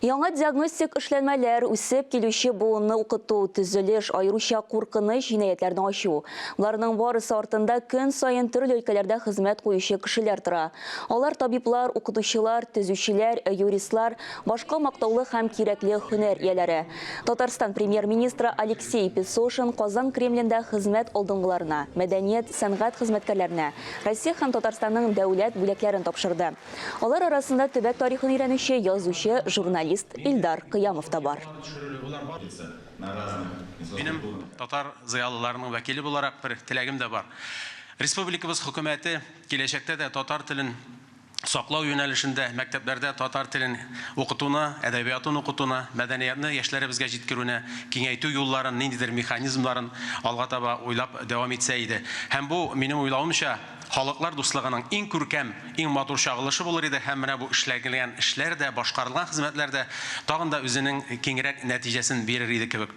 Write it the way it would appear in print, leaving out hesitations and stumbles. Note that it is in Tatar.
Яңа диагностик эшләнмәләр үсеп килүче буынны укыту, төзелеш, аеруча куркыныч җинаятьләрне ачу. Уларның барысы артында көн сайын төрле өлкәләрдә хезмәт куючы кешеләр тора. Алар табиблар, укытучылар, төзүчеләр, юристлар, башка мактаулы һәм кирәкле һөнәр ияләре. Татарстан премьер-министры Алексей Песошин Казан Кремлендә хезмәт алдынгыларына, мәдәният, сәнгать хезмәткәрләренә Россия һәм Татарстанның дәүләт бүләкләрен тапшырды. Алар арасында төбәк тарихын өйрәнүче, язучы, журналист Илдар Кыямов та бар. Минем татар зыялыларының вәкиле буларак бер теләгем дә бар. Республикабыз хөкүмәте киләчәктә дә татар телен саклау юнәлешендә мәктәпләрдә татар телен укытуна, әдәбиятын укытуна, мәдәниятны яшьләребезгә җиткерүне, киңәйтү юлларын, ниндидер механизмларын алга таба уйлап дәвам итсә иде. Һәм бу минем уйлавымча халыклар дуслыгының иң күркәм, иң матур чагылышы булыр иде. Һәм менә бу эшләгән эшләр дә, башкарылган хезмәтләр дә тагын да үзенең киңрәк нәтиҗәсен бирер иде кебек.